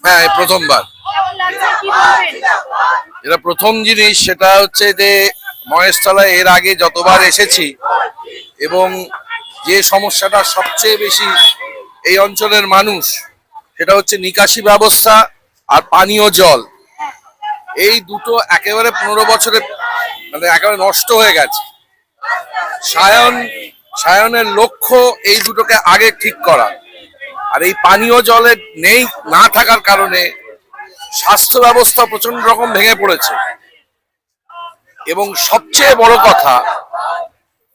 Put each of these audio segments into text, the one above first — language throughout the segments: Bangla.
হ্যাঁ, এই প্রথমবার। এটা প্রথম জিনিস, সেটা হচ্ছে যে মহেশতলায় এর আগে যতবার এসেছি এবং যে সমস্যাটা সবচেয়ে বেশি এই অঞ্চলের মানুষ, সেটা হচ্ছে নিকাশি ব্যবস্থা আর পানীয় জল। এই দুটো একেবারে 15 বছরে মানে একেবারে নষ্ট হয়ে গেছে। সায়নের লক্ষ্য এই দুটোকে আগে ঠিক করা, আর এই পানীয় জলের নেই না থাকার কারণে স্বাস্থ্য ব্যবস্থা প্রচন্ড রকম ভেঙে পড়েছে। এবং সবচেয়ে বড় কথা,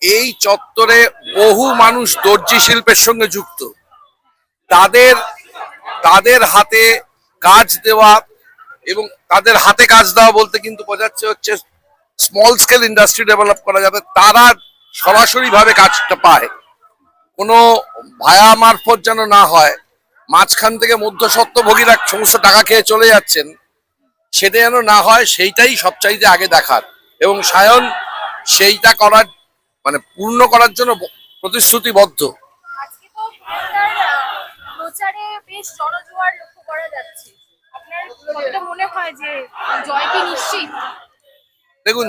এই চত্বরে বহু মানুষ দর্জি শিল্পের সঙ্গে যুক্ত। তাদের তাদের হাতে কাজ দেওয়া, এবং তাদের হাতে কাজ দেওয়া বলতে কিন্তু বোঝাচ্ছে হচ্ছে স্মল স্কেল ইন্ডাস্ট্রি ডেভেলপ করা, যাতে তারা সরাসরি ভাবে কাজটা পায়, কোনো ভায়া মারফত যেন না হয়, মাঝখান থেকে মধ্যস্বত্বভোগীরা সমস্ত টাকা খেয়ে চলে যাচ্ছেন, সেটা যেন না হয়, সেইটাই সবচাইতে আগে দেখার। এবং সায়ন সেইটা করার মানে পূর্ণ করার জন্য প্রতিশ্রুতিবদ্ধ। প্রচারে বেশ জনজোয়ার লক্ষ্য করা যাচ্ছে, আপনার কতটা মনে হয় যে জয় কি নিশ্চিত? দেখুন,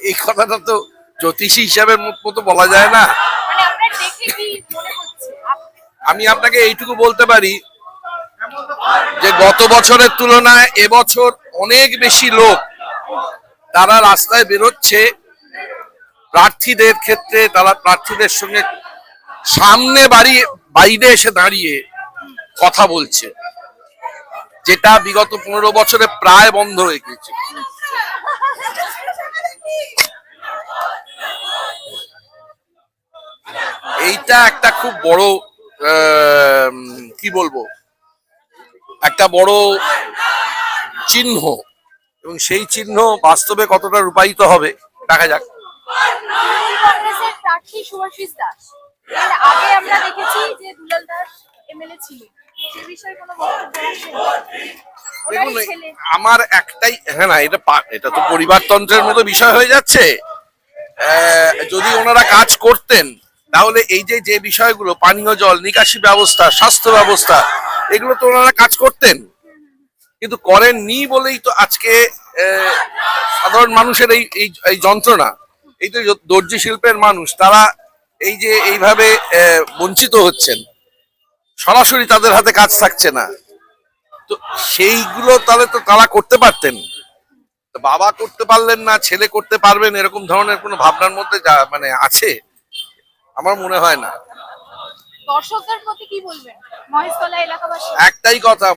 এই কথাটা তো জ্যোতিষী হিসাবে মতো বলা যায় না। মানে আপনার দেখে কি মনে হচ্ছে? আমি আপনাকে এইটুকু বলতে পারি যে গত বছরের তুলনায় এবছর অনেক বেশি লোক তারা রাস্তায় বেরোচ্ছে। প্রার্থীদের ক্ষেত্রে তারা প্রার্থীদের সঙ্গে সামনে বাইরে এসে দাঁড়িয়ে কথা বলছে, যেটা বিগত 15 বছরে প্রায় বন্ধ হয়ে গেছে। এইটা একটা খুব বড় কি বলবো, একটা বড় চিহ্ন, এবং সেই চিহ্ন বাস্তবে কতটা রূপায়িত হবে দেখা যাক। কংগ্রেসের প্রার্থী শুভাশিস দাস, এর আগে আমরা দেখেছি যে দুলাল দাস এমএলএ ছিল, সে বিষয়ে কোনো বক্তব্য আছে? দেখুন, আমার একটাই, হ্যাঁ না, এটা তো পরিবারতন্ত্রের মতো বিষয় হয়ে যাচ্ছে। যদি ওনারা কাজ করতেন তাহলে এই যে বিষয়গুলো, পানীয় জল, নিকাশি ব্যবস্থা, স্বাস্থ্য ব্যবস্থা, এগুলো তো ওনারা কাজ করতেন, কিন্তু করেননি বলেই তো আজকে সাধারণ মানুষের এই যন্ত্রণা। এই তো দর্জি শিল্পের মানুষ, তারা এই যে এইভাবে বঞ্চিত হচ্ছেন, সরাসরি তাদের হাতে কাজ থাকছে না। তো সেইগুলো তাহলে তো তারা করতে পারতেন। বাবা করতে পারলেন না, ছেলে করতে পারবেন, এরকম ধরনের কোনো ভাবনার মধ্যে মানে আছে? আমার মনে হয় না। দর্শকদের প্রতি কি বলবেন মহেশতলা এলাকাবাসী? একটাই কথা,